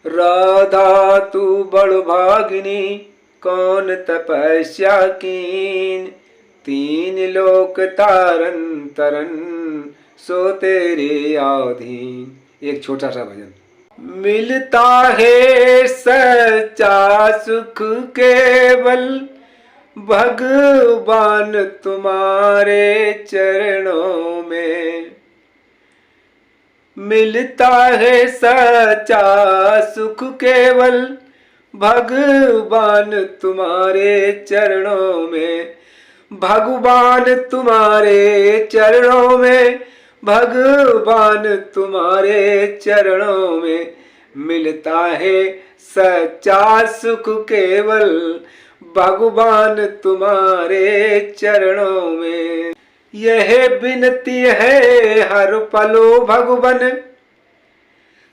राधा तू बड़ भागिनी कौन तपस्या कीन, तीन लोक तारन तरन सो तेरे आधीन। एक छोटा सा भजन। मिलता है सच्चा सुख केवल भगवान तुम्हारे चरणों में। मिलता है सच्चा सुख केवल भगवान तुम्हारे चरणों में। भगवान तुम्हारे चरणों में, भगवान तुम्हारे चरणों में। मिलता है सच्चा सुख केवल भगवान तुम्हारे चरणों में। यह विनती है हर पलो भगवन,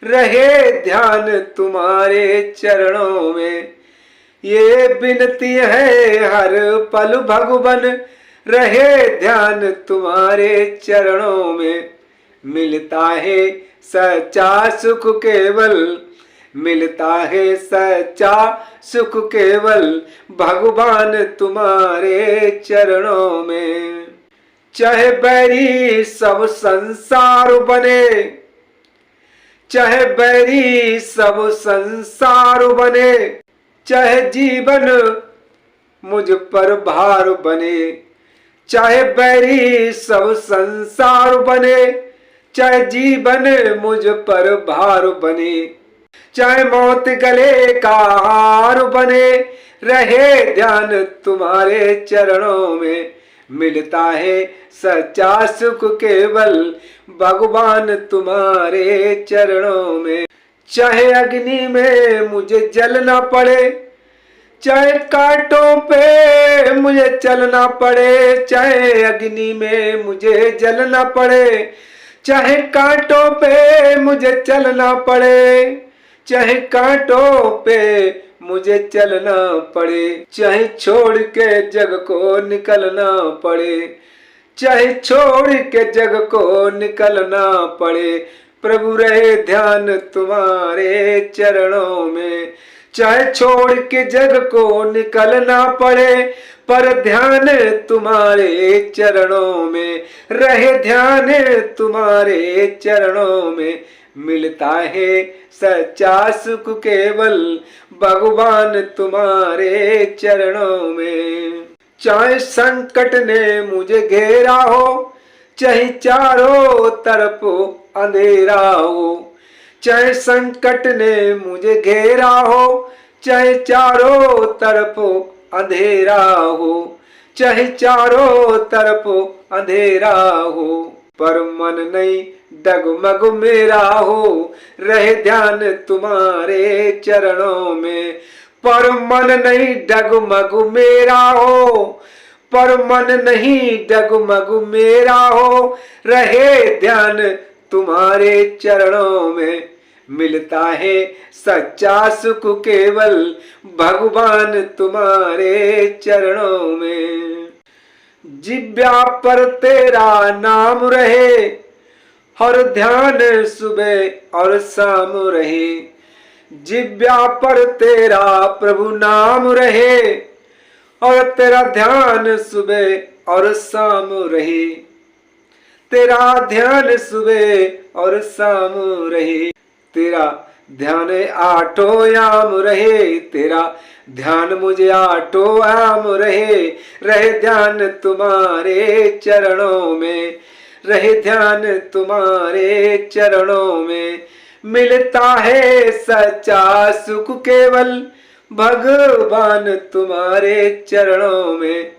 रहे ध्यान तुम्हारे चरणों में। ये विनती है हर पल भगवन, रहे ध्यान तुम्हारे चरणों में। मिलता है सच्चा सुख केवल, मिलता है सच्चा सुख केवल भगवान तुम्हारे चरणों में। चाहे बैरी सब संसार बने, चाहे बैरी सब संसार बने, चाहे जीवन मुझ पर भार बने। चाहे बैरी सब संसार बने, चाहे जीवन मुझ पर भार बने। चाहे मौत गले का हार बने, रहे ध्यान तुम्हारे चरणों में। मिलता है सच्चा सुख केवल भगवान तुम्हारे चरणों में। चाहे अग्नि में मुझे जलना पड़े, चाहे कांटों पे मुझे चलना पड़े। चाहे अग्नि में मुझे जलना पड़े, चाहे कांटों पे मुझे चलना पड़े। चाहे कांटों पे मुझे चलना पड़े, चाहे छोड़ के जग को निकलना पड़े। चाहे छोड़ के जग को निकलना पड़े, प्रभु रहे ध्यान तुम्हारे चरणों में। चाहे छोड़ के जग को निकलना पड़े, पर ध्यान तुम्हारे चरणों में। रहे ध्यान तुम्हारे चरणों में। मिलता है सच्चा सुख केवल भगवान तुम्हारे चरणों में। चाहे संकट ने मुझे घेरा हो, चाहे चारों तरफ अंधेरा हो। चाहे संकट ने मुझे घेरा हो, चाहे चारों तरफ अंधेरा हो। चाहे चारों तरफ अंधेरा हो, पर मन नहीं डगमग मेरा हो, रहे ध्यान तुम्हारे चरणों में। पर मन नहीं डगमग मेरा हो, पर मन नहीं डगमग मेरा हो, रहे ध्यान तुम्हारे चरणों में। मिलता है सच्चा सुख केवल भगवान तुम्हारे चरणों में। जिब्या पर तेरा नाम रहे, और ध्यान सुबह और शाम रहे। जिब्या पर तेरा प्रभु नाम रहे, और तेरा ध्यान सुबह और शाम रहे। तेरा ध्यान सुबह और शाम रहे। तेरा ध्यान आठों याम रहे। तेरा ध्यान मुझे आठों याम रहे। रहे ध्यान तुम्हारे चरणों में। रहे ध्यान तुम्हारे चरणों में। मिलता है सच्चा सुख केवल भगवान तुम्हारे चरणों में।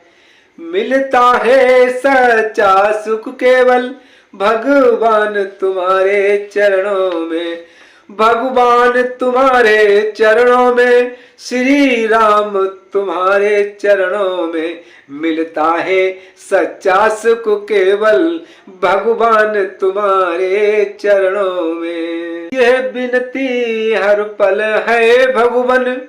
मिलता है सच्चा सुख केवल भगवान तुम्हारे चरणों में। भगवान तुम्हारे चरणों में, श्री राम तुम्हारे चरणों में। मिलता है सच्चा सुख केवल भगवान तुम्हारे चरणों में। यह विनती हर पल है भगवन,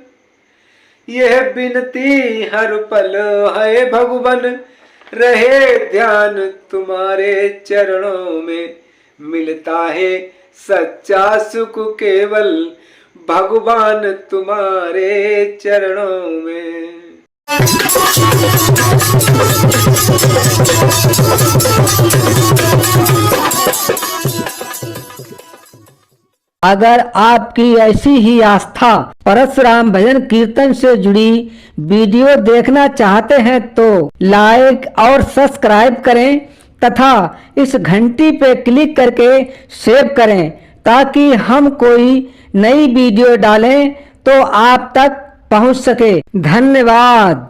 यह विनती हर पल है भगवन। रहे ध्यान तुम्हारे चरणों में। मिलता है सच्चा सुख केवल भगवान तुम्हारे चरणों में। अगर आपकी ऐसी ही आस्था परशुराम भजन कीर्तन से जुड़ी वीडियो देखना चाहते हैं तो लाइक और सब्सक्राइब करें तथा इस घंटी पे क्लिक करके सेव करें ताकि हम कोई नई वीडियो डालें तो आप तक पहुंच सके। धन्यवाद।